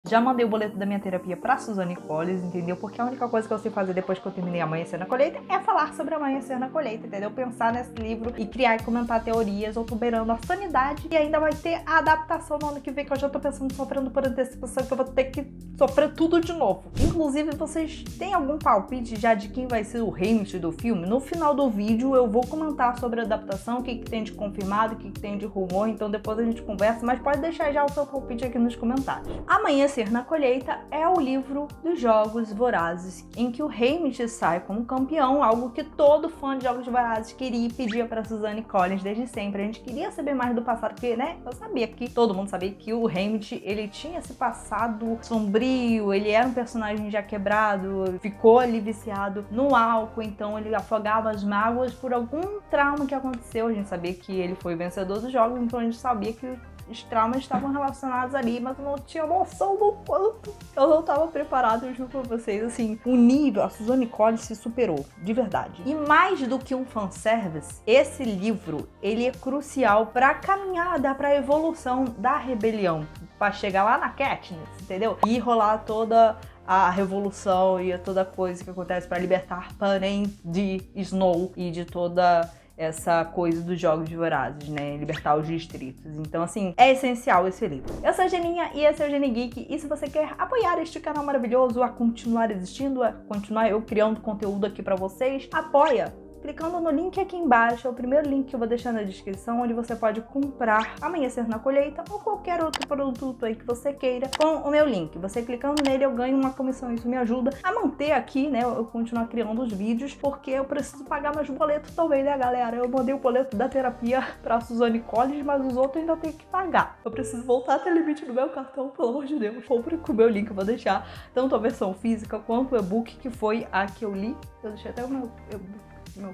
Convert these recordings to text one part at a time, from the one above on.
Já mandei o boleto da minha terapia pra Suzane Collins, entendeu? Porque a única coisa que eu sei fazer depois que eu terminei Amanhecer na Colheita é falar sobre Amanhecer na Colheita, entendeu? Pensar nesse livro e criar e comentar teorias, ou tô beirando a sanidade. E ainda vai ter a adaptação no ano que vem, que eu já tô pensando, sofrendo por antecipação, que eu vou ter que sofrer tudo de novo. Inclusive, vocês têm algum palpite já de quem vai ser o Haymitch do filme? No final do vídeo eu vou comentar sobre a adaptação, o que tem de confirmado, o que tem de rumor, então depois a gente conversa, mas pode deixar já o seu palpite aqui nos comentários. Amanhecer na Colheita é o livro dos Jogos Vorazes, em que o Haymitch sai como campeão, algo que todo fã de Jogos Vorazes queria e pedia para Suzane Collins desde sempre. A gente queria saber mais do passado, porque, né, eu sabia que todo mundo sabia que o Haymitch, ele tinha esse passado sombrio, ele era um personagem já quebrado, ficou ali viciado no álcool, então ele afogava as mágoas por algum trauma que aconteceu. A gente sabia que ele foi vencedor dos jogos, então a gente sabia que os traumas estavam relacionados ali, mas eu não tinha noção do quanto eu não estava preparado, eu juro pra vocês, assim, o nível, a Suzane Collins se superou, de verdade. E mais do que um fanservice, esse livro, ele é crucial pra caminhada, pra evolução da rebelião, pra chegar lá na Katniss, entendeu? E rolar toda a revolução e toda coisa que acontece pra libertar Panem de Snow e de toda essa coisa dos Jogos Vorazes, né? Libertar os distritos. Então, assim, é essencial esse livro. Eu sou a Geninha e esse é o Geni Geek. E se você quer apoiar este canal maravilhoso a continuar existindo, a continuar eu criando conteúdo aqui pra vocês, apoia clicando no link aqui embaixo, é o primeiro link que eu vou deixar na descrição, onde você pode comprar Amanhecer na Colheita ou qualquer outro produto aí que você queira com o meu link. Você clicando nele, eu ganho uma comissão, isso me ajuda a manter aqui, né, eu continuar criando os vídeos, porque eu preciso pagar meus boletos também, né, galera? Eu mandei o boleto da terapia pra Suzane Collins, mas os outros ainda tem que pagar. Eu preciso voltar a ter limite no meu cartão, pelo amor de Deus. Compre com o meu link, eu vou deixar tanto a versão física quanto o e-book, que foi a que eu li. Eu deixei até o meu e-book.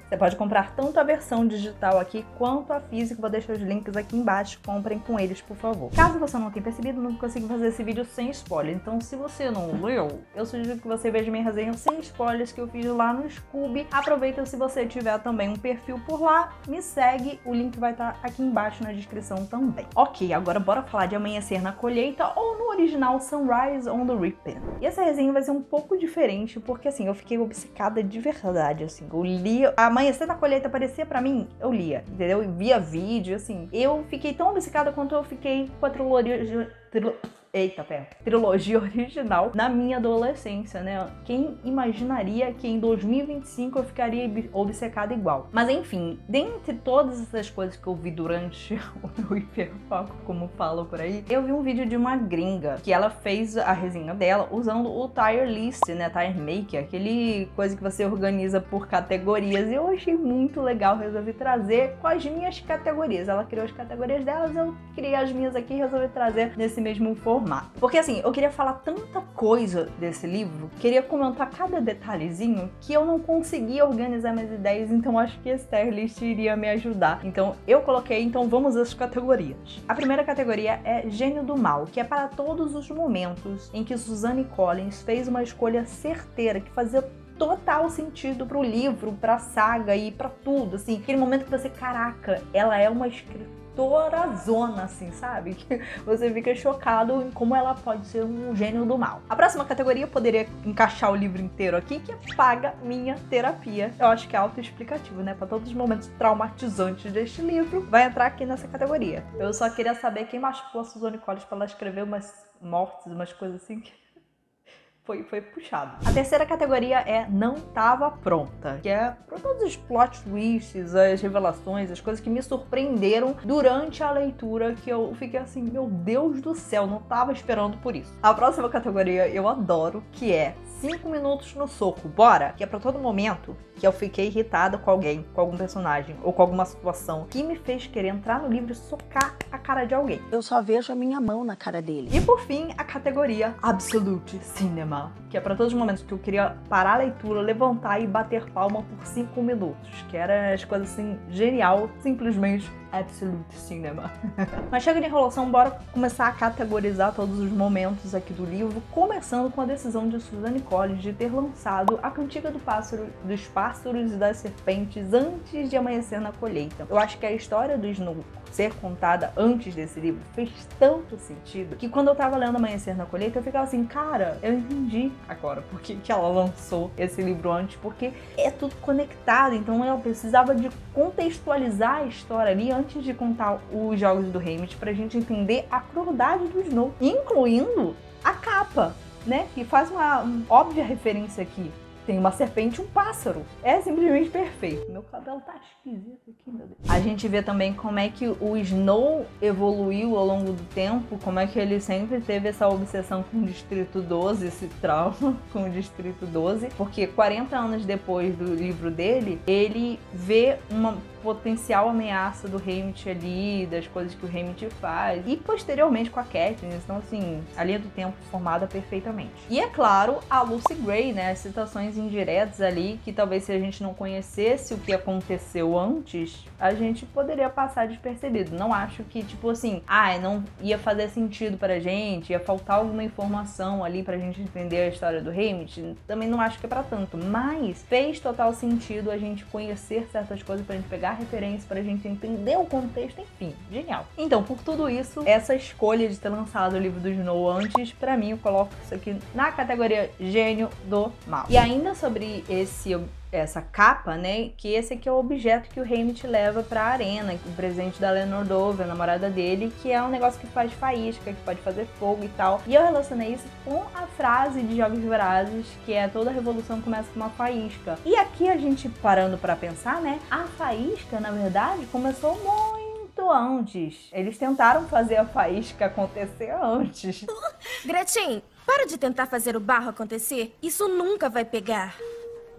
Você pode comprar tanto a versão digital aqui quanto a física, vou deixar os links aqui embaixo, comprem com eles, por favor. Caso você não tenha percebido, não consigo fazer esse vídeo sem spoiler, então se você não leu, eu sugiro que você veja minha resenha sem spoilers que eu fiz lá no Scooby. Aproveita, se você tiver também um perfil por lá, me segue, o link vai estar aqui embaixo na descrição também. Ok, agora bora falar de Amanhecer na Colheita, ou no original Sunrise on the Reaping. E essa resenha vai ser um pouco diferente, porque assim, eu fiquei obcecada de verdade, assim, eu li Amanhecer na Colheita, aparecia pra mim, eu lia, entendeu? Eu via vídeo, assim. Eu fiquei tão obcecada quanto eu fiquei com a trilogia original na minha adolescência, né? Quem imaginaria que em 2025 eu ficaria obcecada igual? Mas enfim, dentre todas essas coisas que eu vi durante o meu hiperfoco, como falam por aí, eu vi um vídeo de uma gringa, que ela fez a resenha dela usando o Tier List, né? Tier Maker, aquele coisa que você organiza por categorias, e eu achei muito legal, resolvi trazer com as minhas categorias. Ela criou as categorias delas, eu criei as minhas aqui e resolvi trazer nesse mesmo formato. Porque assim, eu queria falar tanta coisa desse livro, queria comentar cada detalhezinho, que eu não conseguia organizar minhas ideias, então acho que esse tier list iria me ajudar. Então eu coloquei, então vamos às categorias. A primeira categoria é Gênio do Mal, que é para todos os momentos em que Suzane Collins fez uma escolha certeira, que fazia total sentido pro livro, pra saga e pra tudo, assim. Aquele momento que você, caraca, ela é uma escritorazona, assim, sabe? Que você fica chocado em como ela pode ser um gênio do mal. A próxima categoria eu poderia encaixar o livro inteiro aqui, que é Paga Minha Terapia. Eu acho que é autoexplicativo, né? Pra todos os momentos traumatizantes deste livro, vai entrar aqui nessa categoria. Eu só queria saber quem machucou a Suzane Collins pra ela escrever umas mortes, umas coisas assim que foi puxado. A terceira categoria é Não Tava Pronta, que é para todos os plot twists, as revelações, as coisas que me surpreenderam durante a leitura, que eu fiquei assim, meu Deus do céu, não tava esperando por isso. A próxima categoria eu adoro, que é 5 minutos no soco, bora! Que é pra todo momento que eu fiquei irritada com alguém, com algum personagem ou com alguma situação que me fez querer entrar no livro e socar a cara de alguém. Eu só vejo a minha mão na cara dele. E por fim, a categoria Absolute Cinema, Cinema, que é pra todos os momentos que eu queria parar a leitura, levantar e bater palma por 5 minutos, que era as coisas assim, genial, simplesmente Absolute Cinema. Mas chega de enrolação, bora começar a categorizar todos os momentos aqui do livro, começando com a decisão de Suzanne Collins de ter lançado A Cantiga dos Pássaros e das Serpentes antes de Amanhecer na Colheita. Eu acho que a história do Snow ser contada antes desse livro fez tanto sentido que quando eu tava lendo Amanhecer na Colheita eu ficava assim, cara, eu entendi agora por que ela lançou esse livro antes, porque é tudo conectado, então ela precisava de contextualizar a história ali antes de contar os jogos do Haymitch pra gente entender a crueldade do Snow, incluindo a capa, né, que faz uma óbvia referência aqui. Tem uma serpente e um pássaro. É simplesmente perfeito. Meu cabelo tá esquisito aqui, meu Deus. A gente vê também como é que o Snow evoluiu ao longo do tempo, como é que ele sempre teve essa obsessão com o Distrito 12, esse trauma com o Distrito 12, porque 40 anos depois do livro dele, ele vê uma potencial ameaça do Haymitch ali, das coisas que o Haymitch faz, e posteriormente com a Katniss, então assim, a linha do tempo formada perfeitamente. E é claro, a Lucy Gray, né, as citações indiretas ali, que talvez se a gente não conhecesse o que aconteceu antes, a gente poderia passar despercebido. Não acho que, tipo assim, não ia fazer sentido pra gente, ia faltar alguma informação ali pra gente entender a história do Haymitch, também não acho que é pra tanto, mas fez total sentido a gente conhecer certas coisas pra gente pegar referência, pra gente entender o contexto, enfim, genial. Então, por tudo isso, essa escolha de ter lançado o livro do Snow antes, pra mim, eu coloco isso aqui na categoria gênio do mal. E ainda sobre essa capa, né, que esse aqui é o objeto que o Haymitch leva pra arena, o presente da Eleanor Dove, a namorada dele, que é um negócio que faz faísca, que pode fazer fogo e tal. E eu relacionei isso com a frase de Jogos Vorazes, que é toda revolução começa com uma faísca. E aqui a gente parando pra pensar, né, a faísca, na verdade, começou muito antes. Eles tentaram fazer a faísca acontecer antes. Gretchen, para de tentar fazer o barro acontecer. Isso nunca vai pegar.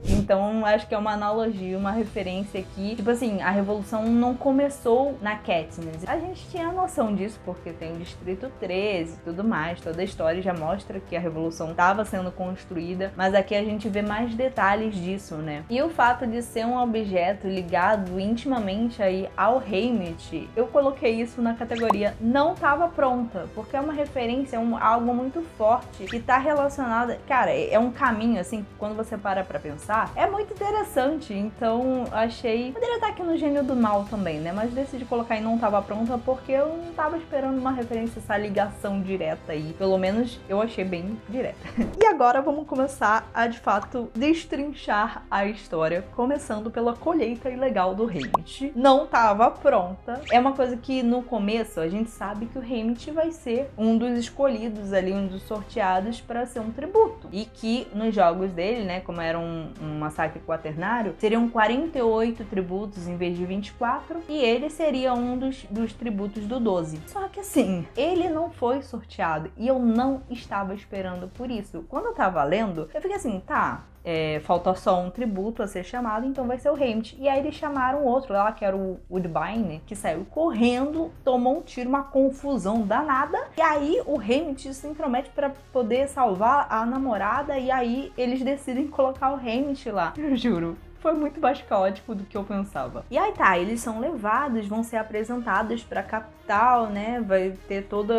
Então, acho que é uma analogia, uma referência aqui. Tipo assim, a revolução não começou na Katniss. A gente tinha noção disso, porque tem o Distrito 13 e tudo mais. Toda a história já mostra que a revolução estava sendo construída. Mas aqui a gente vê mais detalhes disso, né? E o fato de ser um objeto ligado intimamente aí ao Haymitch, eu coloquei isso na categoria não estava pronta. Porque é uma referência, algo muito forte que tá relacionado... Cara, é um caminho, assim, quando você para pra pensar, é muito interessante, então achei... Poderia estar aqui no Gênio do Mal também, né? Mas decidi colocar e não estava pronta porque eu não estava esperando uma referência, essa ligação direta aí. Pelo menos eu achei bem direta. E agora vamos começar a, de fato, destrinchar a história, começando pela colheita ilegal do Haymitch. Não estava pronta. É uma coisa que no começo a gente sabe que o Haymitch vai ser um dos escolhidos ali, um dos sorteados para ser um tributo. E que nos jogos dele, né, como era um massacre quaternário, seriam 48 tributos em vez de 24, e ele seria um dos tributos do 12. Só que assim, ele não foi sorteado, e eu não estava esperando por isso. Quando eu tava lendo, eu fiquei assim, tá... falta só um tributo a ser chamado, então vai ser o Haymitch. E aí eles chamaram outro lá, que era o Woodbine, que saiu correndo, tomou um tiro, uma confusão danada. E aí o Haymitch se intromete para poder salvar a namorada, e aí eles decidem colocar o Haymitch lá. Eu juro. Foi muito mais caótico do que eu pensava. E aí tá, eles são levados, vão ser apresentados pra capital, né? Vai ter todo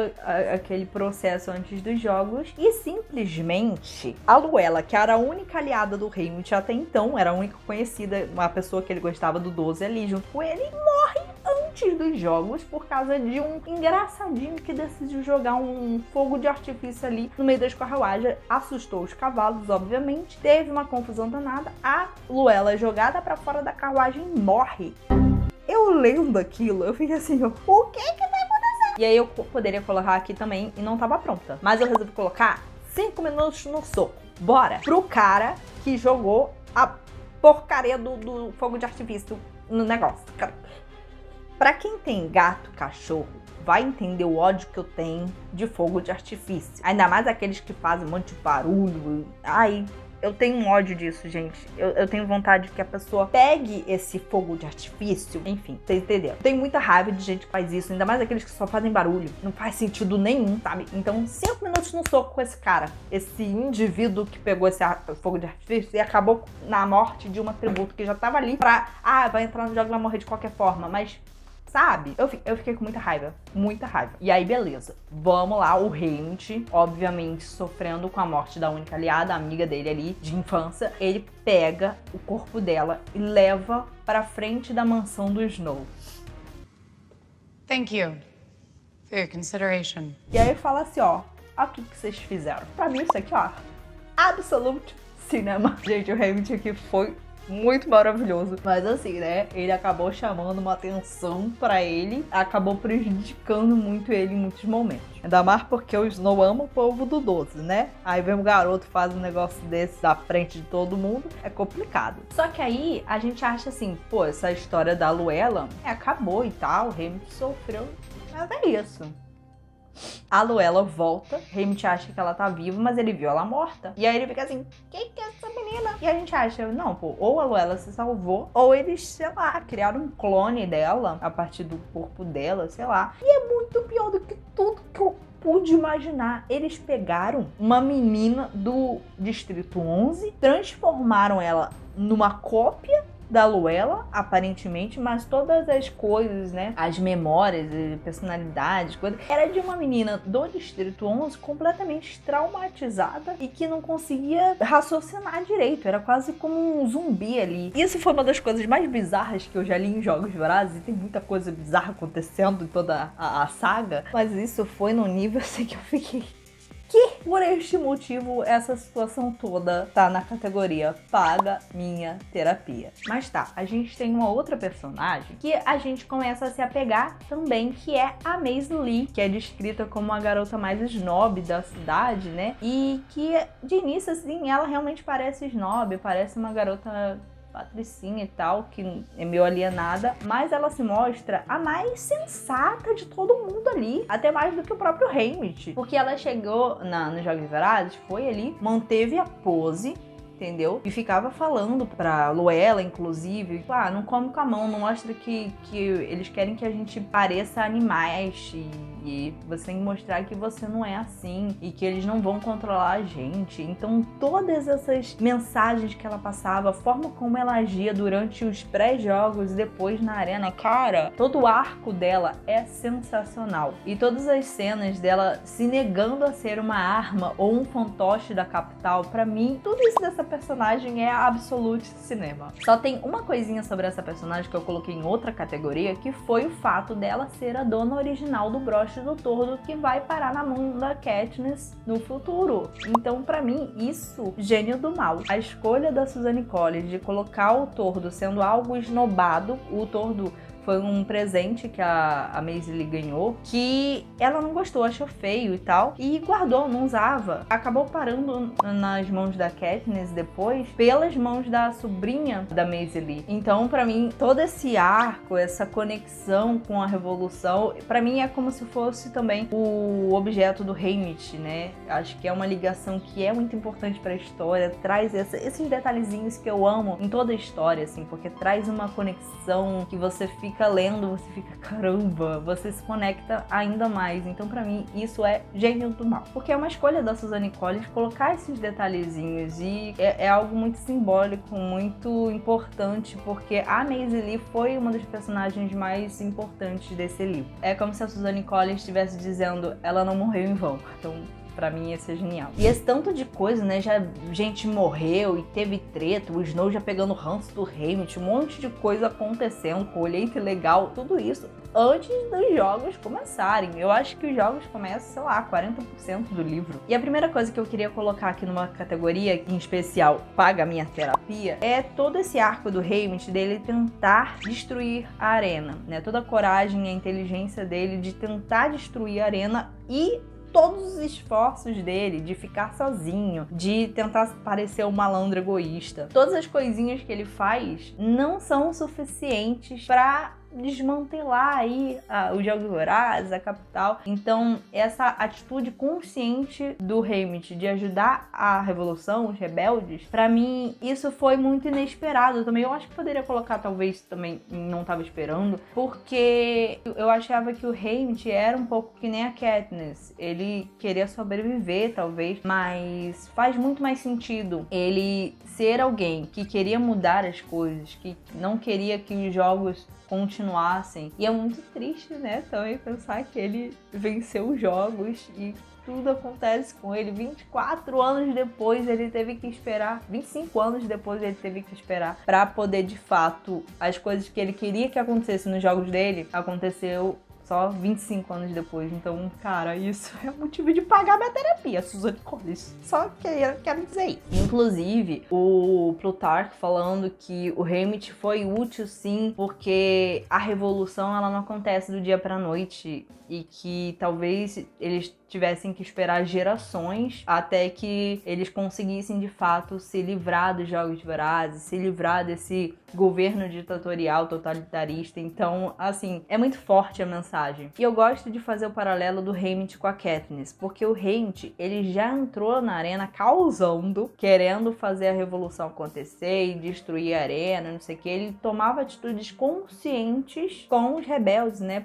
aquele processo antes dos jogos. E simplesmente, a Luella, que era a única aliada do Haymitch até então, era a única conhecida, uma pessoa que ele gostava do 12 ali junto com ele, morre antes dos jogos por causa de um engraçadinho que decidiu jogar um fogo de artifício ali no meio das carruagens. Assustou os cavalos, obviamente. Teve uma confusão danada. A Luella, jogada pra fora da carruagem, morre. Eu lendo aquilo, eu fiquei assim, o que vai acontecer? E aí eu poderia colocar aqui também e não tava pronta. Mas eu resolvi colocar 5 minutos no soco. Bora! Pro cara que jogou a porcaria do fogo de artifício no negócio. Pra quem tem gato, cachorro, vai entender o ódio que eu tenho de fogo de artifício. Ainda mais aqueles que fazem um monte de barulho. Ai, eu tenho um ódio disso, gente. Eu tenho vontade que a pessoa pegue esse fogo de artifício. Enfim, vocês entenderam. Eu tenho muita raiva de gente que faz isso, ainda mais aqueles que só fazem barulho. Não faz sentido nenhum, sabe? Então, 5 minutos no soco com esse cara. Esse indivíduo que pegou esse fogo de artifício e acabou na morte de uma tributo que já tava ali pra... vai entrar no jogo e vai morrer de qualquer forma. Mas... sabe? Eu fiquei com muita raiva. Muita raiva. E aí, beleza. Vamos lá, o Haymitch, obviamente, sofrendo com a morte da única aliada, a amiga dele ali, de infância. Ele pega o corpo dela e leva pra frente da mansão do Snow. Thank you for your consideration. E aí fala assim, ó, tudo que vocês fizeram. Pra mim, isso aqui, ó, absolute cinema. Gente, o Haymitch aqui foi muito maravilhoso. Mas assim, né, ele acabou chamando uma atenção pra ele, acabou prejudicando muito ele em muitos momentos. Ainda mais porque o Snow ama o povo do 12, né? Aí vem um garoto faz um negócio desse da frente de todo mundo, é complicado. Só que aí a gente acha assim, pô, essa história da Luella acabou e tal, o Haymitch sofreu, mas é isso. A Luella volta, Haymitch acha que ela tá viva, mas ele viu ela morta. E aí ele fica assim, quem que é essa menina? E a gente acha, não, pô, ou a Luella se salvou, ou eles, sei lá, criaram um clone dela, a partir do corpo dela, sei lá. E é muito pior do que tudo que eu pude imaginar. Eles pegaram uma menina do Distrito 11, transformaram ela numa cópia da Luella, aparentemente, mas todas as coisas, né, as memórias, personalidades, coisas, era de uma menina do Distrito 11 completamente traumatizada e que não conseguia raciocinar direito, era quase como um zumbi ali. Isso foi uma das coisas mais bizarras que eu já li em Jogos Vorazes, e tem muita coisa bizarra acontecendo em toda a saga, mas isso foi num nível assim que eu fiquei... que, por este motivo, essa situação toda tá na categoria paga minha terapia. Mas tá, a gente tem uma outra personagem que a gente começa a se apegar também, que é a Maisie Lee, que é descrita como a garota mais snob da cidade, né? E que, de início, assim, ela realmente parece snob, parece uma garota patricinha e tal, que é meio alienada, mas ela se mostra a mais sensata de todo mundo ali, até mais do que o próprio Haymitch, porque ela chegou nos Jogos Vorazes, foi ali, manteve a pose, entendeu? E ficava falando pra Luella, inclusive, não come com a mão, não mostra que eles querem que a gente pareça animais e você tem que mostrar que você não é assim e que eles não vão controlar a gente. Então todas essas mensagens que ela passava, a forma como ela agia durante os pré-jogos e depois na arena, cara, todo o arco dela é sensacional. E todas as cenas dela se negando a ser uma arma ou um fantoche da capital, pra mim, tudo isso dessa personagem é absolute cinema. Só tem uma coisinha sobre essa personagem que eu coloquei em outra categoria, que foi o fato dela ser a dona original do broche do Tordo, que vai parar na mão da Katniss no futuro. Então, pra mim, isso, gênio do mal. A escolha da Suzanne Collins de colocar o Tordo sendo algo esnobado, o Tordo foi um presente que a Maisie Lee ganhou, que ela não gostou, achou feio e tal, e guardou, não usava. Acabou parando nas mãos da Katniss depois, pelas mãos da sobrinha da Maisie Lee. Então, pra mim, todo esse arco, essa conexão com a Revolução, pra mim é como se fosse também o objeto do Haymitch, né? Acho que é uma ligação que é muito importante pra história, traz esses detalhezinhos que eu amo em toda a história, assim, porque traz uma conexão que você fica lendo, você fica, caramba, você se conecta ainda mais. Então, pra mim, isso é gênio do mal. Porque é uma escolha da Suzanne Collins colocar esses detalhezinhos e é algo muito simbólico, muito importante, porque a Maisie Lee foi uma das personagens mais importantes desse livro. É como se a Suzanne Collins estivesse dizendo, ela não morreu em vão. Então, pra mim, ia ser genial. E esse tanto de coisa, né? Já gente morreu e teve treta, o Snow já pegando ranço do Haymitch, um monte de coisa acontecendo, colheita ilegal, tudo isso antes dos jogos começarem. Eu acho que os jogos começam, sei lá, 40% do livro. E a primeira coisa que eu queria colocar aqui numa categoria, em especial, paga minha terapia, é todo esse arco do Haymitch dele tentar destruir a arena, né? Toda a coragem e a inteligência dele de tentar destruir a arena e todos os esforços dele de ficar sozinho, de tentar parecer um malandro egoísta. Todas as coisinhas que ele faz não são suficientes pra desmantelar aí os Jogos Vorazes, a capital. Então, essa atitude consciente do Haymitch de ajudar a revolução, os rebeldes, pra mim, isso foi muito inesperado também. Eu acho que poderia colocar, talvez, também, não tava esperando, porque eu achava que o Haymitch era um pouco que nem a Katniss. Ele queria sobreviver, talvez, mas faz muito mais sentido ele ser alguém que queria mudar as coisas, que não queria que os jogos continuassem. E é muito triste, né, também pensar que ele venceu os jogos e tudo acontece com ele. 24 anos depois ele teve que esperar, 25 anos depois ele teve que esperar pra poder, de fato, as coisas que ele queria que acontecessem nos jogos dele, aconteceu só 25 anos depois. Então, cara, isso é motivo de pagar minha terapia, Suzane Collins. Só quero dizer isso. Inclusive, o Plutarch falando que o Haymitch foi útil, sim, porque a revolução, ela não acontece do dia pra noite. E que talvez eles tivessem que esperar gerações até que eles conseguissem, de fato, se livrar dos Jogos Vorazes, se livrar desse governo ditatorial, totalitarista. Então, assim, é muito forte a mensagem. E eu gosto de fazer o paralelo do Haymitch com a Katniss, porque o Haymitch, ele já entrou na arena causando, querendo fazer a revolução acontecer e destruir a arena, não sei o que. Ele tomava atitudes conscientes com os rebeldes, né,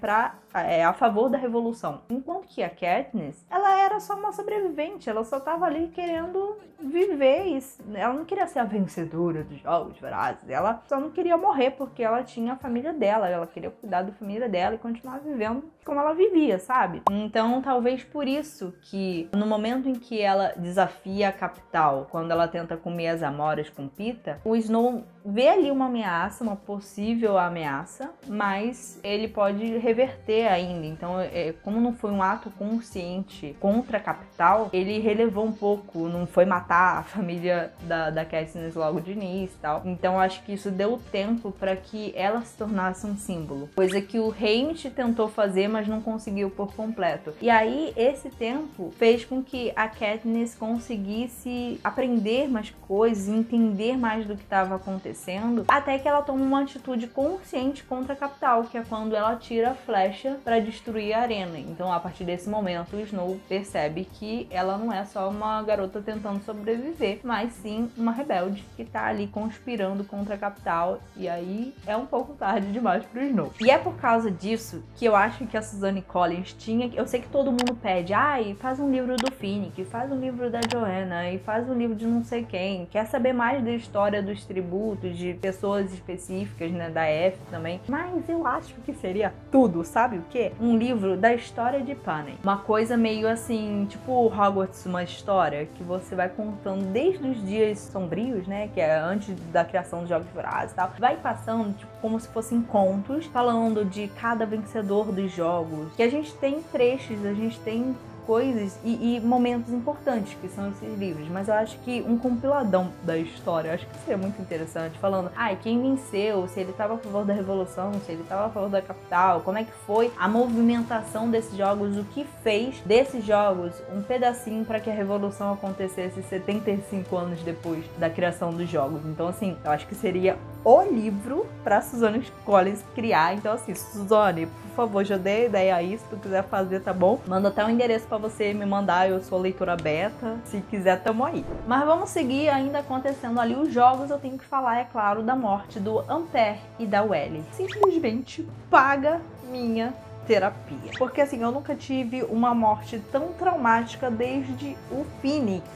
a favor da revolução. Enquanto que a Katniss, ela era só uma sobrevivente, ela só tava ali querendo viver, ela não queria ser a vencedora dos Jogos Vorazes, ela só não queria morrer porque ela tinha a família dela, ela queria cuidar da família dela e continuar vivendo como ela vivia, sabe? Então, talvez por isso que no momento em que ela desafia a capital, quando ela tenta comer as amoras com Peeta, o Snow vê ali uma ameaça, uma possível ameaça, mas ele pode reverter ainda. Então, como não foi um ato consciente contra a capital, ele relevou um pouco, não foi matar a família da Katniss logo de início e tal. Então, acho que isso deu tempo para que ela se tornasse um símbolo. Coisa que o Haymitch tentou fazer, mas não conseguiu por completo. E aí, esse tempo fez com que a Katniss conseguisse aprender mais coisas, entender mais do que estava acontecendo, até que ela toma uma atitude consciente contra a capital, que é quando ela tira a flecha para destruir a arena. Então, a partir desse momento, o Snow percebe que ela não é só uma garota tentando sobreviver, mas sim uma rebelde que tá ali conspirando contra a capital. E aí, é um pouco tarde demais pro Snow. E é por causa disso que eu acho que a Suzane Collins tinha... Eu sei que todo mundo pede, faz um livro do Finnick, faz um livro da Joanna, e faz um livro de não sei quem. Quer saber mais da história dos tributos, de pessoas específicas, né, da F também. Mas eu acho que seria tudo, sabe o quê? Um livro da história de Panem. Uma coisa meio assim, tipo Hogwarts, uma história que você vai contando desde os dias sombrios, né, que é antes da criação dos Jogos Vorazes e tal. Vai passando, tipo, como se fossem contos, falando de cada vencedor dos jogos. Que a gente tem trechos, a gente tem coisas e momentos importantes que são esses livros, mas eu acho que um compiladão da história, eu acho que seria muito interessante, falando, quem venceu, se ele estava a favor da revolução, se ele estava a favor da capital, como é que foi a movimentação desses jogos, o que fez desses jogos um pedacinho para que a revolução acontecesse 75 anos depois da criação dos jogos. Então, assim, eu acho que seria o livro para Suzane Collins criar. Então, assim, Suzane, por favor, já dei ideia aí, se tu quiser fazer, tá bom? Manda até um endereço pra você me mandar, eu sou leitora beta, se quiser, tamo aí. Mas vamos seguir ainda acontecendo ali os jogos, eu tenho que falar, é claro, da morte do Ampère e da Welly. Simplesmente paga minha terapia. Porque assim, eu nunca tive uma morte tão traumática desde o Finnick.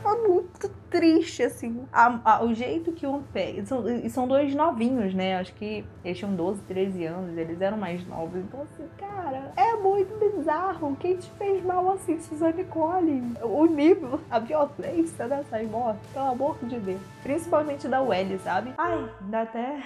Foi muito triste, assim, o jeito que o Ampère... São dois novinhos, né? Acho que eles tinham 12, 13 anos, eles eram mais novos. Então, assim, cara, é muito bizarro. Quem te fez mal assim, Suzane Collins? O nível, a violência dessas mortes, pelo amor de Deus. Principalmente da Welly, sabe? Dá até...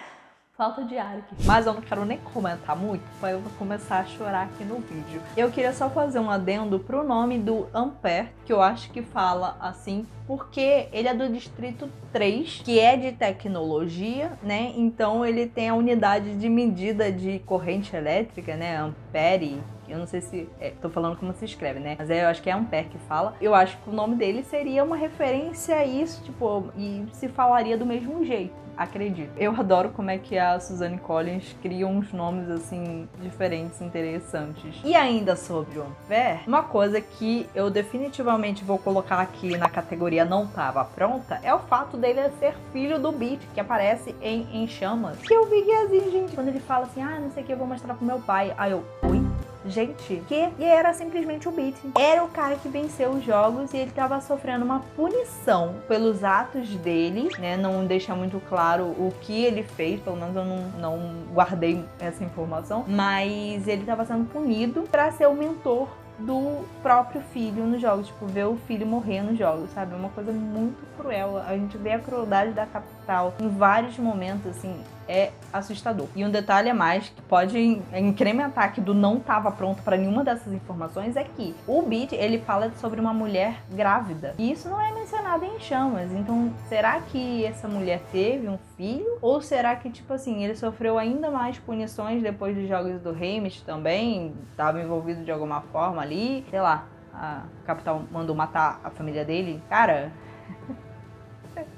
falta de ar aqui. Mas eu não quero nem comentar muito, porque eu vou começar a chorar aqui no vídeo. Eu queria só fazer um adendo pro nome do Ampère, que eu acho que fala assim, porque ele é do Distrito 3, que é de tecnologia, né? Então ele tem a unidade de medida de corrente elétrica, né? Ampere, eu não sei se... tô falando como se escreve, né? Mas eu acho que é Ampere que fala. Eu acho que o nome dele seria uma referência a isso, tipo, e se falaria do mesmo jeito. Acredito. Eu adoro como é que a Suzanne Collins cria uns nomes, assim, diferentes, interessantes. E ainda sobre o Ampere, uma coisa que eu definitivamente vou colocar aqui na categoria não tava pronta é o fato dele ser filho do Beat, que aparece em Chamas. Que eu vi que é assim, gente, quando ele fala assim, não sei o que, eu vou mostrar pro meu pai. Aí eu, ui? Gente, e era simplesmente o Beat. Era o cara que venceu os jogos e ele tava sofrendo uma punição pelos atos dele, né? Não deixa muito claro o que ele fez, pelo menos eu não guardei essa informação, mas ele tava sendo punido pra ser o mentor do próprio filho nos jogos, tipo, ver o filho morrer nos jogos, sabe? É uma coisa muito cruel. A gente vê a crueldade da capital em vários momentos, assim, é assustador. E um detalhe a mais que pode incrementar aqui do não estava pronto para nenhuma dessas informações é que o Beat, ele fala sobre uma mulher grávida. E isso não é mencionado em Chamas. Então, será que essa mulher teve um filho? Ou será que, tipo assim, ele sofreu ainda mais punições depois dos jogos do Haymitch também? Estava envolvido de alguma forma ali? Sei lá, a capital mandou matar a família dele? Cara...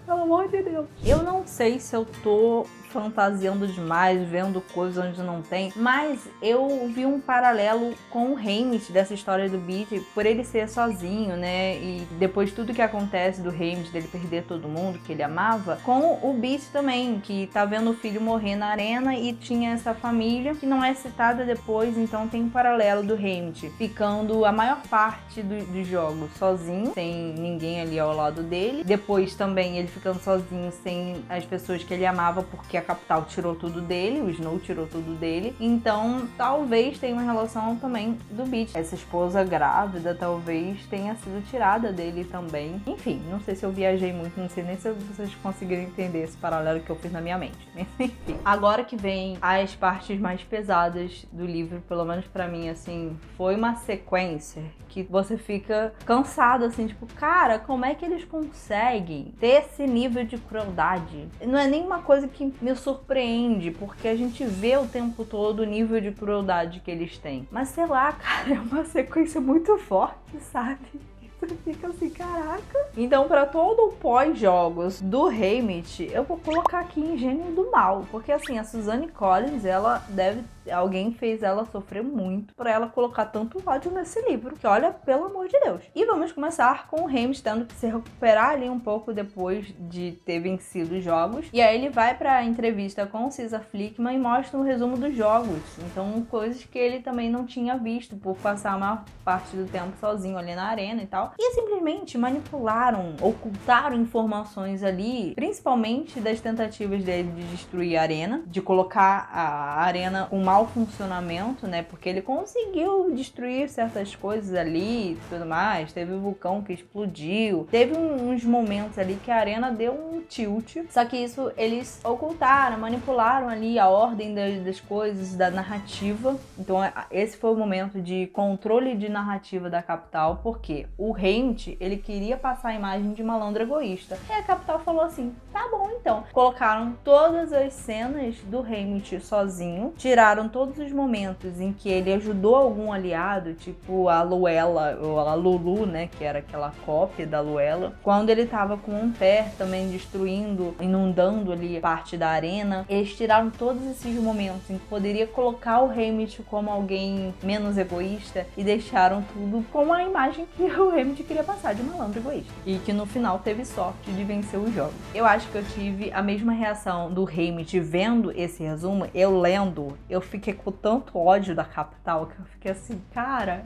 Pelo amor de Deus. Eu não sei se eu tô fantasiando demais, vendo coisas onde não tem, mas eu vi um paralelo com o Haymitch dessa história do Beat, por ele ser sozinho, né, e depois tudo que acontece do Haymitch, dele perder todo mundo que ele amava, com o Beat também, que tá vendo o filho morrer na arena e tinha essa família que não é citada depois, então tem um paralelo do Haymitch ficando a maior parte dos jogos sozinho, sem ninguém ali ao lado dele, depois também ele ficando sozinho sem as pessoas que ele amava, porque a capital tirou tudo dele, o Snow tirou tudo dele, então talvez tenha uma relação também do Beat. Essa esposa grávida talvez tenha sido tirada dele também. Enfim, não sei se eu viajei muito, não sei nem se vocês conseguiram entender esse paralelo que eu fiz na minha mente. Enfim, agora que vem as partes mais pesadas do livro, pelo menos pra mim, assim, foi uma sequência que você fica cansado, assim, tipo, cara, como é que eles conseguem ter esse nível de crueldade? Não é nenhuma coisa que me surpreende, porque a gente vê o tempo todo o nível de crueldade que eles têm. Mas sei lá, cara, é uma sequência muito forte, sabe? Você fica assim, caraca. Então, pra todo o pós-jogos do Haymitch, eu vou colocar aqui Engenho do Mal. Porque, assim, a Suzanne Collins, ela deve... Alguém fez ela sofrer muito pra ela colocar tanto ódio nesse livro. Que, olha, pelo amor de Deus. E vamos começar com o Haymitch tendo que se recuperar ali um pouco depois de ter vencido os jogos. E aí ele vai pra entrevista com o Caesar Flickman e mostra um resumo dos jogos. Então, coisas que ele também não tinha visto por passar a maior parte do tempo sozinho ali na arena e tal. E simplesmente manipularam, ocultaram informações ali, principalmente das tentativas dele de destruir a arena, de colocar a arena com mau funcionamento, né? Porque ele conseguiu destruir certas coisas ali e tudo mais. Teve o vulcão que explodiu. Teve uns momentos ali que a arena deu um tilt. Só que isso eles ocultaram, manipularam ali a ordem das coisas, da narrativa. Então esse foi o momento de controle de narrativa da capital, porque o Haymitch, ele queria passar a imagem de malandro egoísta. E a capital falou assim, tá bom então. Colocaram todas as cenas do Haymitch sozinho, tiraram todos os momentos em que ele ajudou algum aliado, tipo a Luella, ou a Lulu, né, que era aquela cópia da Luella. Quando ele tava com o Ampere também destruindo, inundando ali parte da arena, eles tiraram todos esses momentos em que poderia colocar o Haymitch como alguém menos egoísta e deixaram tudo com a imagem que o Haymitch queria passar de malandro egoísta. E que no final teve sorte de vencer o jogo. Eu acho que eu tive a mesma reação do Haymitch vendo esse resumo. Eu lendo, eu fiquei com tanto ódio da capital que eu fiquei assim, cara,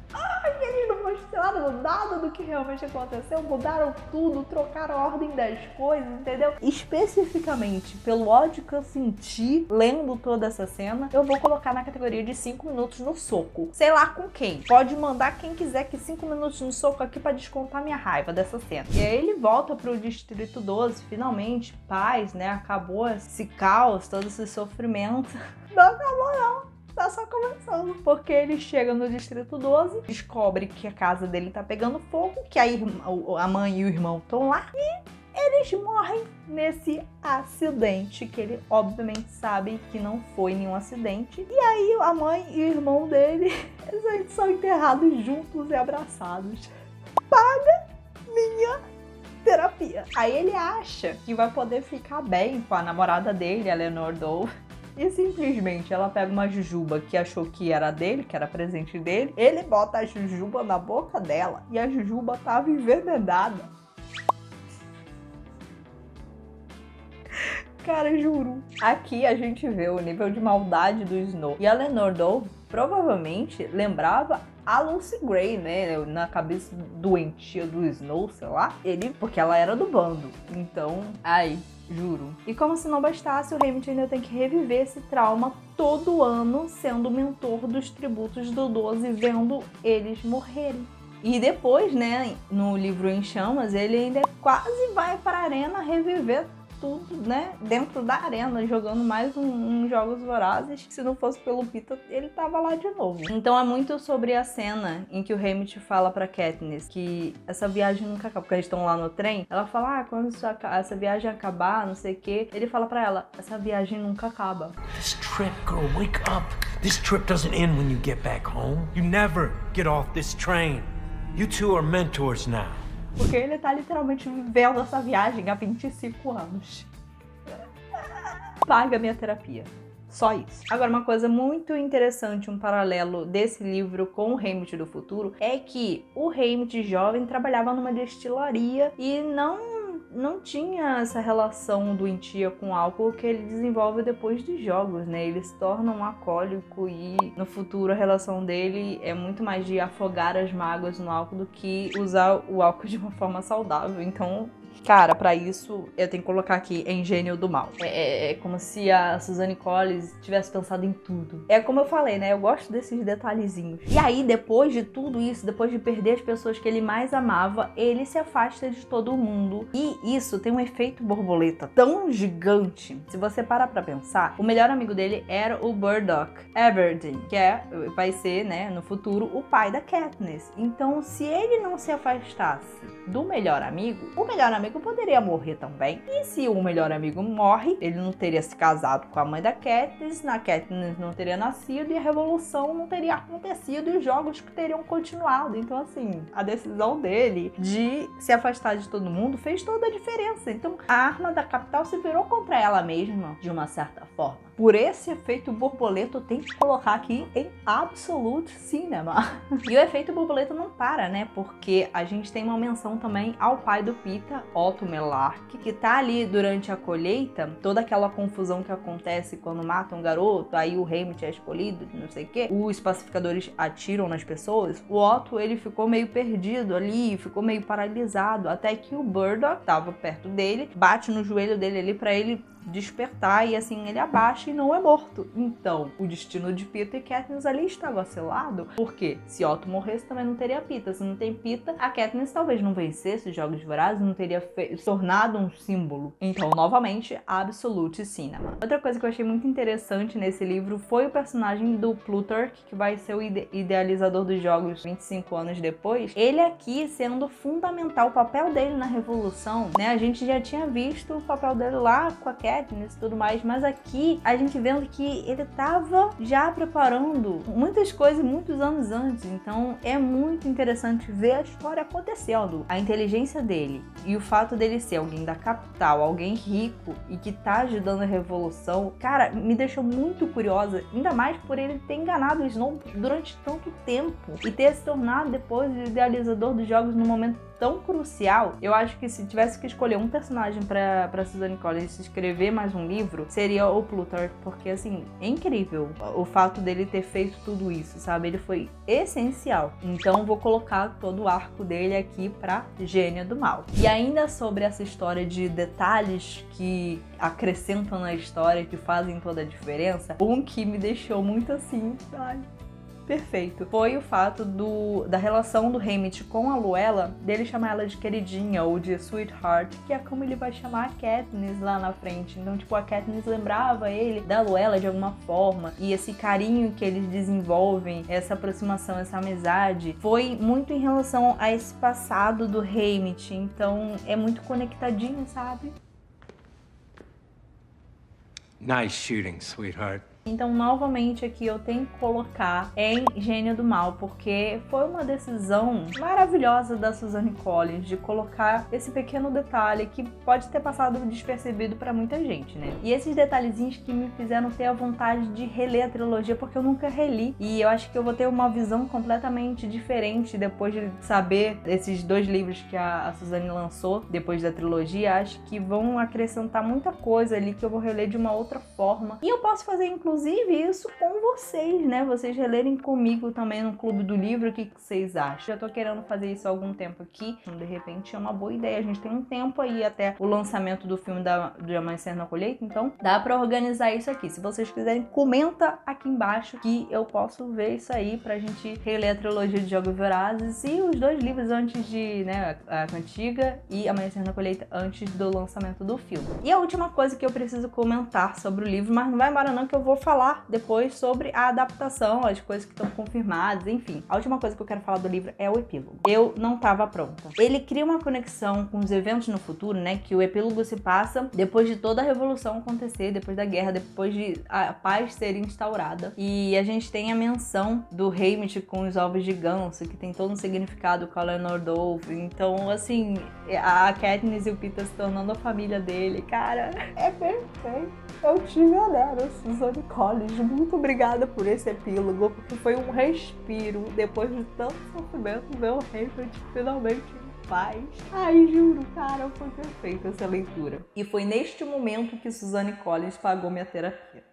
eles não mostraram nada do que realmente aconteceu, mudaram tudo, trocaram a ordem das coisas, entendeu? Especificamente pelo ódio que eu senti lendo toda essa cena, eu vou colocar na categoria de 5 minutos no soco. Sei lá com quem. Pode mandar quem quiser que 5 minutos no soco aqui pra descontar minha raiva dessa cena. E aí ele volta pro Distrito 12, finalmente, paz, né? Acabou esse caos, todo esse sofrimento. Não acabou não. Tá só começando, porque ele chega no Distrito 12, descobre que a casa dele tá pegando fogo, que a mãe e o irmão estão lá, e ele eles morrem nesse acidente, que ele obviamente sabe que não foi nenhum acidente. E aí a mãe e o irmão dele, eles são enterrados juntos e abraçados. Paga minha terapia. Aí ele acha que vai poder ficar bem com a namorada dele, a Eleanor Dove. E simplesmente ela pega uma jujuba que achou que era dele, que era presente dele. Ele bota a jujuba na boca dela e a jujuba tava envenenada. Cara, juro. Aqui a gente vê o nível de maldade do Snow. E a Eleanor Dove provavelmente lembrava a Lucy Gray, né? Na cabeça doentia do Snow, sei lá. Porque ela era do bando. Então, ai... Juro. E como se não bastasse, o Haymitch ainda tem que reviver esse trauma todo ano, sendo o mentor dos tributos do 12, vendo eles morrerem. E depois, né, no livro Em Chamas, ele ainda quase vai para a arena reviver tudo, né, dentro da arena, jogando mais uns Jogos Vorazes, que se não fosse pelo Peeta, ele tava lá de novo. Então é muito sobre a cena em que o Haymitch fala pra Katniss que essa viagem nunca acaba, porque eles estão lá no trem, ela fala, quando essa viagem acabar, não sei o que, ele fala pra ela, essa viagem nunca acaba. This trip, girl, wake up. This trip doesn't end when you get back home. You never get off this train. You two are mentors now. Porque ele tá literalmente vivendo essa viagem há 25 anos. Paga minha terapia. Só isso. Agora, uma coisa muito interessante, um paralelo desse livro com o Haymitch do futuro, é que o Haymitch jovem trabalhava numa destilaria e não tinha essa relação doentia com álcool que ele desenvolve depois dos jogos, né? Ele se torna um alcoólico e no futuro a relação dele é muito mais de afogar as mágoas no álcool do que usar o álcool de uma forma saudável. Então, cara, pra isso eu tenho que colocar aqui em Gênio do Mal. É como se a Suzanne Collins tivesse pensado em tudo. É como eu falei, né? Eu gosto desses detalhezinhos. E aí, depois de tudo isso, depois de perder as pessoas que ele mais amava, ele se afasta de todo mundo. E isso tem um efeito borboleta tão gigante. Se você parar pra pensar, o melhor amigo dele era o Burdock Everdeen, que vai ser, né, no futuro, o pai da Katniss. Então, se ele não se afastasse do melhor amigo, o melhor amigo poderia morrer também. E se o melhor amigo morre, ele não teria se casado com a mãe da Katniss, a Katniss não teria nascido e a revolução não teria acontecido e os jogos que teriam continuado. Então, assim, a decisão dele de se afastar de todo mundo fez toda a diferença. Então, a arma da capital se virou contra ela mesma, de uma certa forma. Por esse efeito borboleta, eu tenho que colocar aqui em Absolute Cinema. E o efeito borboleta não para, né? Porque a gente tem uma menção também ao pai do Peeta, Otto Mellark, que tá ali durante a colheita, toda aquela confusão que acontece quando matam um garoto, aí o Haymitch é escolhido, não sei o que, os pacificadores atiram nas pessoas. O Otto, ele ficou meio perdido ali, ficou meio paralisado, até que o Burdock tava perto dele, bate no joelho dele ali pra ele despertar e assim ele abaixa e não é morto. Então, o destino de Peeta e Katniss ali estava selado, porque se Otto morresse também não teria Peeta. Se não tem Peeta, a Katniss talvez não vencesse os Jogos Vorazes, não teria tornado um símbolo. Então, novamente, Absolute Cinema. Outra coisa que eu achei muito interessante nesse livro foi o personagem do Plutarch, que vai ser o idealizador dos jogos 25 anos depois. Ele aqui sendo fundamental, o papel dele na Revolução, né? A gente já tinha visto o papel dele lá com a Katniss e tudo mais, mas aqui a gente vendo que ele tava já preparando muitas coisas muitos anos antes. Então é muito interessante ver a história acontecendo, a inteligência dele e o fato dele ser alguém da capital, alguém rico e que tá ajudando a revolução, cara, me deixou muito curiosa, ainda mais por ele ter enganado o Snow durante tanto tempo e ter se tornado depois o idealizador dos jogos num momento tão crucial. Eu acho que se tivesse que escolher um personagem pra Suzanne Collins escrever mais um livro, seria o Plutarch, porque assim, é incrível o fato dele ter feito tudo isso, sabe? Ele foi essencial. Então vou colocar todo o arco dele aqui pra Gênio do Mal. E ainda sobre essa história de detalhes que acrescentam na história, que fazem toda a diferença, um que me deixou muito assim, ai, perfeito foi o fato da relação do Haymitch com a Luella, dele chamar ela de queridinha ou de sweetheart, que é como ele vai chamar a Katniss lá na frente. Então, tipo, a Katniss lembrava ele da Luella de alguma forma, e esse carinho que eles desenvolvem, essa aproximação, essa amizade, foi muito em relação a esse passado do Haymitch. Então, é muito conectadinho, sabe? Nice shooting, sweetheart. Então, novamente aqui eu tenho que colocar em Gênio do Mal, porque foi uma decisão maravilhosa da Suzanne Collins de colocar esse pequeno detalhe que pode ter passado despercebido pra muita gente, né? E esses detalhezinhos que me fizeram ter a vontade de reler a trilogia, porque eu nunca reli. E eu acho que eu vou ter uma visão completamente diferente depois de saber esses 2 livros que a Suzanne lançou depois da trilogia. Acho que vão acrescentar muita coisa ali que eu vou reler de uma outra forma. E eu posso fazer, inclusive, isso com vocês, né? Vocês relerem comigo também no Clube do Livro. O que vocês acham? Já tô querendo fazer isso há algum tempo aqui. Então, de repente, é uma boa ideia. A gente tem um tempo aí até o lançamento do filme de Amanhecer na Colheita. Então, dá pra organizar isso aqui. Se vocês quiserem, comenta aqui embaixo que eu posso ver isso aí pra gente reler a trilogia de Jogos Vorazes e os 2 livros antes de, né, a Cantiga e Amanhecer na Colheita antes do lançamento do filme. E a última coisa que eu preciso comentar sobre o livro, mas não vai embora não, que eu vou falar depois sobre a adaptação, as coisas que estão confirmadas, enfim. A última coisa que eu quero falar do livro é o epílogo. Eu não estava pronta. Ele cria uma conexão com os eventos no futuro, né? Que o epílogo se passa depois de toda a revolução acontecer, depois da guerra, depois de a paz ser instaurada. E a gente tem a menção do Haymitch com os ovos de ganso, que tem todo um significado com a Eleanor Dove. Então, assim, a Katniss e o Peter se tornando a família dele, cara, é perfeito. Eu te adoro, Suzanne Collins. Muito obrigada por esse epílogo, porque foi um respiro depois de tanto sofrimento, ver o Haymitch finalmente em paz. Ai, juro, cara, foi perfeita essa leitura. E foi neste momento que Suzanne Collins pagou minha terapia.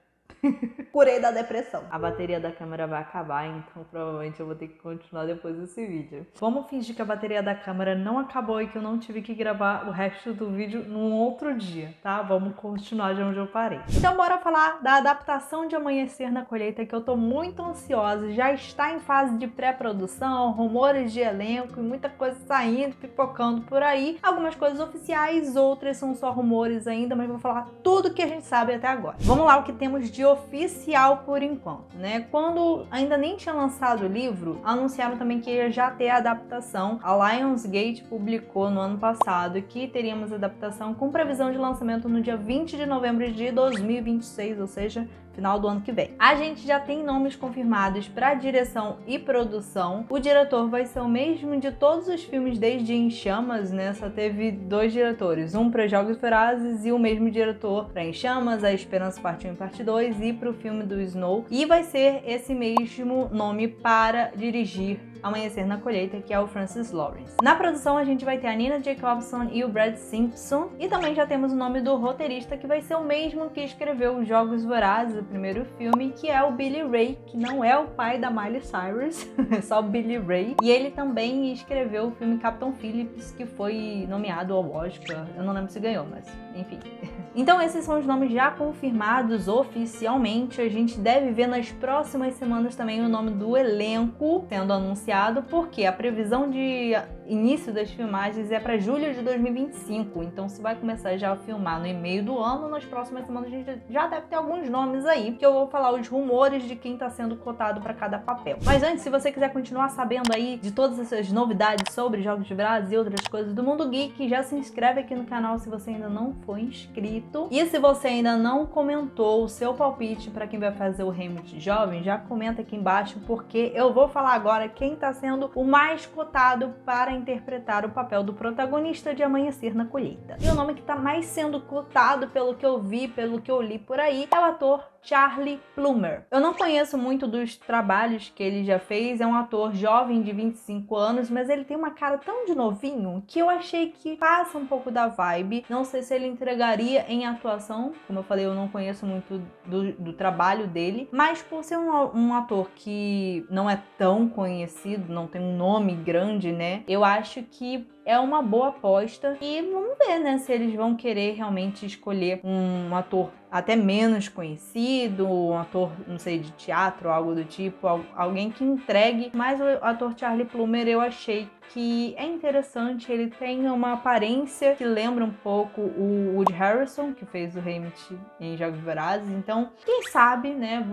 Curei da depressão. A bateria da câmera vai acabar, então provavelmente eu vou ter que continuar depois desse vídeo. Vamos fingir que a bateria da câmera não acabou e que eu não tive que gravar o resto do vídeo num outro dia, tá? Vamos continuar de onde eu parei. Então bora falar da adaptação de Amanhecer na Colheita, que eu tô muito ansiosa. Já está em fase de pré-produção, rumores de elenco e muita coisa saindo, pipocando por aí. Algumas coisas oficiais, outras são só rumores ainda, mas vou falar tudo que a gente sabe até agora. Vamos lá, o que temos de oficial por enquanto, né? Quando ainda nem tinha lançado o livro, anunciaram também que ia já ter a adaptação. A Lionsgate publicou no ano passado que teríamos adaptação com previsão de lançamento no dia 20 de novembro de 2026, ou seja, final do ano que vem. A gente já tem nomes confirmados para direção e produção. O diretor vai ser o mesmo de todos os filmes desde Em Chamas, né? Só teve 2 diretores, um para Jogos Vorazes e o mesmo diretor para Em Chamas, A Esperança Parte 1 e Parte 2 e para o filme do Snow. E vai ser esse mesmo nome para dirigir Amanhecer na Colheita, que é o Francis Lawrence. Na produção a gente vai ter a Nina Jacobson e o Brad Simpson, e também já temos o nome do roteirista, que vai ser o mesmo que escreveu os Jogos Vorazes, o primeiro filme, que é o Billy Ray, que não é o pai da Miley Cyrus, é só o Billy Ray. E ele também escreveu o filme Captain Phillips, que foi nomeado ao Oscar. Eu não lembro se ganhou, mas enfim. Então esses são os nomes já confirmados oficialmente. A gente deve ver nas próximas semanas também o nome do elenco sendo anunciado, porque a previsão de início das filmagens é para julho de 2025. Então se vai começar já a filmar no meio do ano, nas próximas semanas a gente já deve ter alguns nomes aí, que eu vou falar os rumores de quem está sendo cotado para cada papel. Mas antes, se você quiser continuar sabendo aí de todas essas novidades sobre Jogos Vorazes e outras coisas do mundo geek, já se inscreve aqui no canal se você ainda não for inscrito. E se você ainda não comentou o seu palpite para quem vai fazer o Haymitch jovem, já comenta aqui embaixo, porque eu vou falar agora quem está sendo o mais cotado para interpretar o papel do protagonista de Amanhecer na Colheita. E o nome que está mais sendo cotado, pelo que eu vi, pelo que eu li por aí, é o ator Charlie Plummer. Eu não conheço muito dos trabalhos que ele já fez, é um ator jovem de 25 anos, mas ele tem uma cara tão de novinho que eu achei que passa um pouco da vibe. Não sei se ele entregaria em atuação, como eu falei, eu não conheço muito do trabalho dele, mas por ser um ator que não é tão conhecido, não tem um nome grande, né, eu acho que é uma boa aposta e vamos ver, né, se eles vão querer realmente escolher um ator até menos conhecido, um ator, não sei, de teatro, algo do tipo, alguém que entregue. Mas o ator Charlie Plummer eu achei que é interessante, ele tem uma aparência que lembra um pouco o Woody Harrelson, que fez o Haymitch em Jogos Vorazes, então quem sabe, né,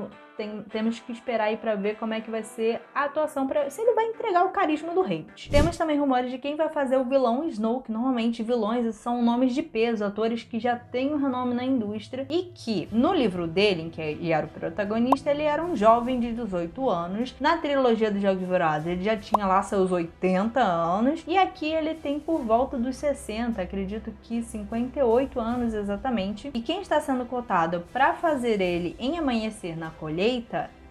temos que esperar aí pra ver como é que vai ser a atuação, se ele vai entregar o carisma do Haymitch. Temos também rumores de quem vai fazer o vilão Snow, que normalmente vilões são nomes de peso, atores que já têm um renome na indústria e que no livro dele, em que ele era o protagonista, ele era um jovem de 18 anos. Na trilogia dos Jogos Vorazes ele já tinha lá seus 80 anos e aqui ele tem por volta dos 60, acredito que 58 anos exatamente. E quem está sendo cotado para fazer ele em Amanhecer na Colheita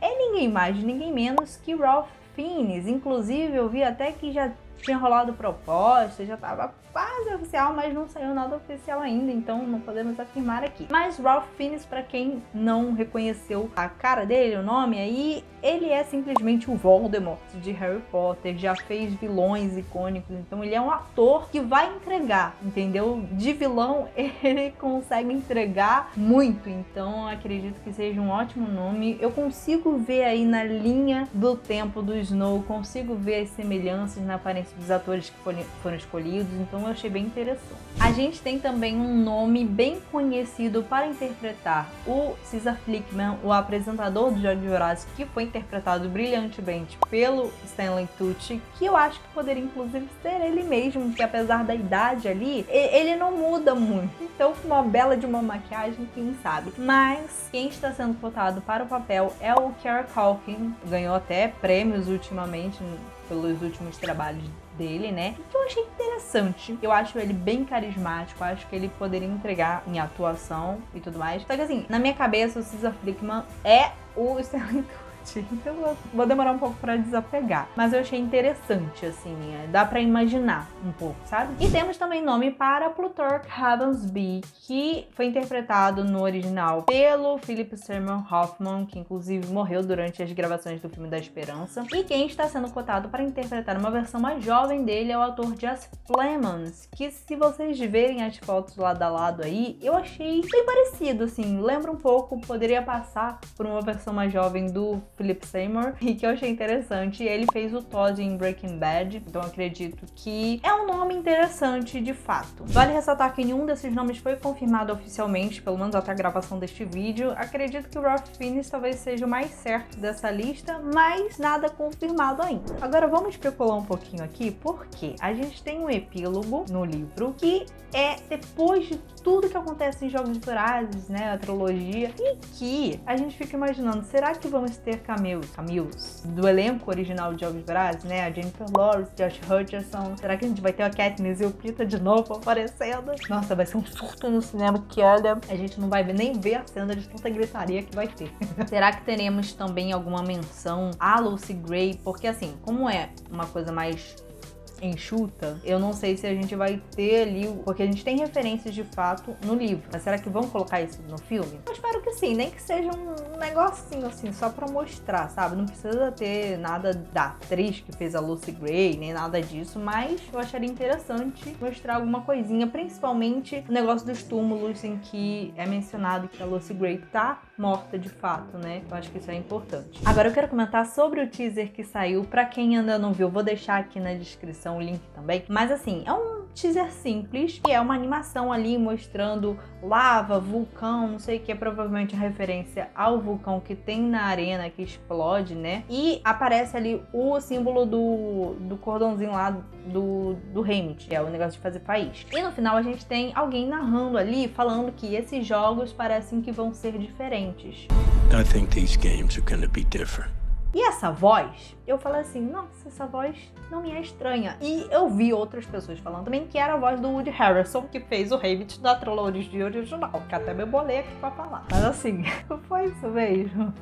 é ninguém mais, ninguém menos que Ralph Fiennes. Inclusive eu vi até que já tinha rolado proposta, já estava quase oficial, mas não saiu nada oficial ainda, então não podemos afirmar aqui. Mas Ralph Fiennes, para quem não reconheceu a cara dele, o nome aí, ele é simplesmente o Voldemort de Harry Potter, já fez vilões icônicos, então ele é um ator que vai entregar, entendeu? De vilão ele consegue entregar muito, então acredito que seja um ótimo nome. Eu consigo ver aí na linha do tempo do Snow, consigo ver as semelhanças na aparência dos atores que foram escolhidos, então eu achei bem interessante. A gente tem também um nome bem conhecido para interpretar o Caesar Flickman, o apresentador do Jogos Vorazes, que foi interpretado brilhantemente pelo Stanley Tucci, que eu acho que poderia inclusive ser ele mesmo, que apesar da idade ali, ele não muda muito. Então, com uma bela de uma maquiagem, quem sabe. Mas quem está sendo cotado para o papel é o Kieran Culkin, ganhou até prêmios ultimamente pelos últimos trabalhos dele, né? E que eu achei interessante. Eu acho ele bem carismático, acho que ele poderia entregar em atuação e tudo mais. Só que assim, na minha cabeça o Caesar Flickman é o Stanley Tucci. Então eu vou demorar um pouco pra desapegar. Mas eu achei interessante, assim, dá pra imaginar um pouco, sabe? E temos também nome para Plutarch Ravensby, que foi interpretado no original pelo Philip Seymour Hoffman, que inclusive morreu durante as gravações do filme da Esperança. E quem está sendo cotado para interpretar uma versão mais jovem dele é o ator Jesse Plemons, que se vocês verem as fotos lado a lado aí, eu achei bem parecido, assim, lembra um pouco, poderia passar por uma versão mais jovem do Philip Seymour, e que eu achei interessante. Ele fez o Todd em Breaking Bad, então acredito que é um nome interessante de fato. Vale ressaltar que nenhum desses nomes foi confirmado oficialmente, pelo menos até a gravação deste vídeo. Acredito que o Ralph Fiennes talvez seja o mais certo dessa lista, mas nada confirmado ainda. Agora vamos especular um pouquinho aqui, porque a gente tem um epílogo no livro que é depois de tudo que acontece em Jogos Vorazes, né, a trilogia, e que a gente fica imaginando, será que vamos ter cameos do elenco original de Jogos Vorazes, né, a Jennifer Lawrence, Josh Hutcherson, será que a gente vai ter a Katniss e o Peeta de novo aparecendo? Nossa, vai ser um surto no cinema que, olha, a gente não vai nem ver a cena de tanta gritaria que vai ter. Será que teremos também alguma menção à Lucy Gray? Porque assim, como é uma coisa mais enxuta, eu não sei se a gente vai ter ali, porque a gente tem referências de fato no livro, mas será que vão colocar isso no filme? Eu espero que sim, nem que seja um negocinho assim, só pra mostrar, sabe? Não precisa ter nada da atriz que fez a Lucy Gray, nem nada disso, mas eu acharia interessante mostrar alguma coisinha, principalmente o negócio dos túmulos em que é mencionado que a Lucy Gray tá morta de fato, né? Eu acho que isso é importante. Agora eu quero comentar sobre o teaser que saiu, pra quem ainda não viu, vou deixar aqui na descrição o link também, mas assim, é um teaser simples, que é uma animação ali mostrando lava, vulcão, não sei o que, é provavelmente a referência ao vulcão que tem na arena que explode, né? E aparece ali o símbolo do cordãozinho lá do Haymitch, que é o negócio de fazer faísca. E no final a gente tem alguém narrando ali, falando que esses jogos parecem que vão ser diferentes. I think these games are gonna be different. E essa voz, eu falei assim, nossa, essa voz não me é estranha. E eu vi outras pessoas falando também que era a voz do Woody Harrelson, que fez o Haymitch da trilogia original, que até me bolei aqui pra falar. Mas assim, foi isso mesmo.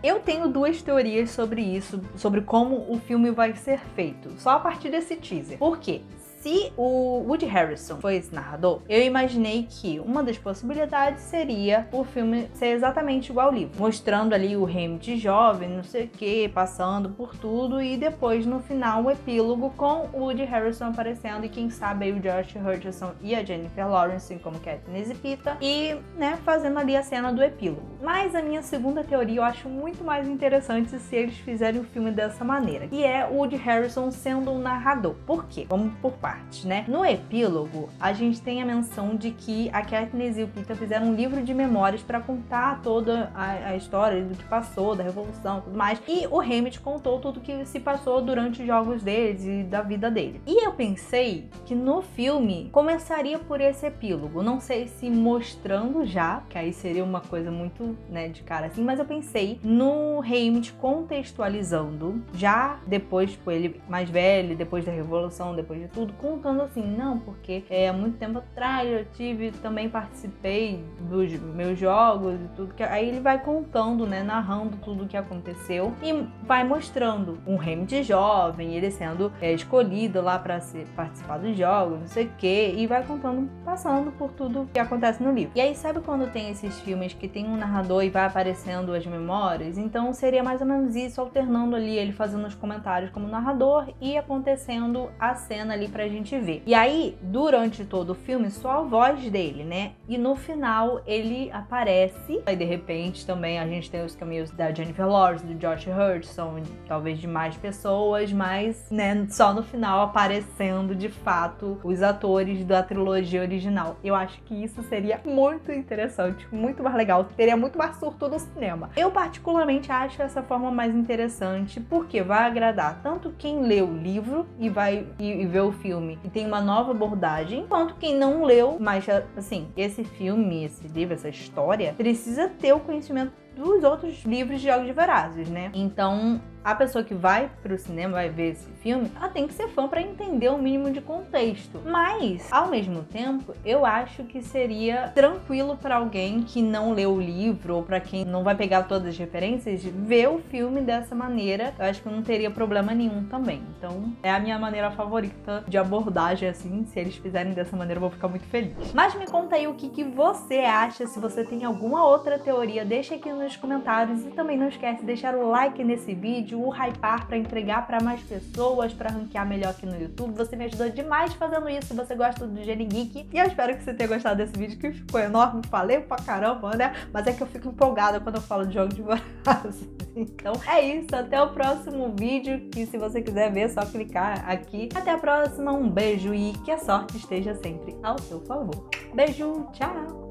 Eu tenho duas teorias sobre isso, sobre como o filme vai ser feito, só a partir desse teaser. Por quê? se o Woody Harrelson foi esse narrador, eu imaginei que uma das possibilidades seria o filme ser exatamente igual ao livro, mostrando ali o Hamlet jovem, não sei o que, passando por tudo, e depois no final o epílogo com o Woody Harrelson aparecendo e quem sabe aí o Josh Hutcherson e a Jennifer Lawrence como Katniss e Pita e, né, fazendo ali a cena do epílogo. Mas a minha segunda teoria eu acho muito mais interessante se eles fizerem o filme dessa maneira, que é o Woody Harrelson sendo um narrador. Por quê? Vamos por partes, né? No epílogo, a gente tem a menção de que a Katniss e o Pita fizeram um livro de memórias para contar toda a história do que passou, da Revolução e tudo mais, e o Hamlet contou tudo que se passou durante os jogos deles e da vida dele. E eu pensei que no filme começaria por esse epílogo, não sei se mostrando já, que aí seria uma coisa muito, né, de cara assim, mas eu pensei no Hamlet contextualizando, já depois, tipo, ele mais velho, depois da Revolução, depois de tudo, contando assim, não, porque há muito tempo atrás eu também participei dos meus jogos e tudo, que aí ele vai contando, né, narrando tudo o que aconteceu e vai mostrando um Hamlet jovem, ele sendo escolhido lá para participar dos jogos, não sei o que, e vai contando, passando por tudo que acontece no livro. E aí, sabe quando tem esses filmes que tem um narrador e vai aparecendo as memórias? Então seria mais ou menos isso, alternando ali ele fazendo os comentários como narrador e acontecendo a cena ali pra gente ver. E aí, durante todo o filme, só a voz dele, né? E no final ele aparece, aí de repente também a gente tem os caminhos da Jennifer Lawrence, do Josh Hutcherson, talvez de mais pessoas, mas, né, só no final aparecendo de fato os atores da trilogia original. Eu acho que isso seria muito interessante, muito mais legal, teria muito mais surto no cinema. Eu particularmente acho essa forma mais interessante, porque vai agradar tanto quem lê o livro e vai e vê o filme e tem uma nova abordagem, quanto quem não leu, mas assim, esse filme, esse livro, essa história, precisa ter o conhecimento dos outros livros de Jogos Vorazes, né? Então, a pessoa que vai pro cinema, vai ver esse filme, ela tem que ser fã para entender o mínimo de contexto. Mas, ao mesmo tempo, eu acho que seria tranquilo para alguém que não leu o livro ou para quem não vai pegar todas as referências, ver o filme dessa maneira. Eu acho que não teria problema nenhum também. Então, é a minha maneira favorita de abordagem, assim. Se eles fizerem dessa maneira, eu vou ficar muito feliz. Mas me conta aí o que você acha. Se você tem alguma outra teoria, deixa aqui nos comentários. E também não esquece de deixar o like nesse vídeo, o hypar para entregar para mais pessoas, para ranquear melhor aqui no YouTube. Você me ajudou demais fazendo isso se você gosta do Gene Geek. E eu espero que você tenha gostado desse vídeo, que ficou enorme. Falei pra caramba, né? Mas é que eu fico empolgada quando eu falo de Jogos Vorazes. Então é isso, até o próximo vídeo, que se você quiser ver é só clicar aqui. Até a próxima, um beijo e que a sorte esteja sempre ao seu favor. Beijo, tchau!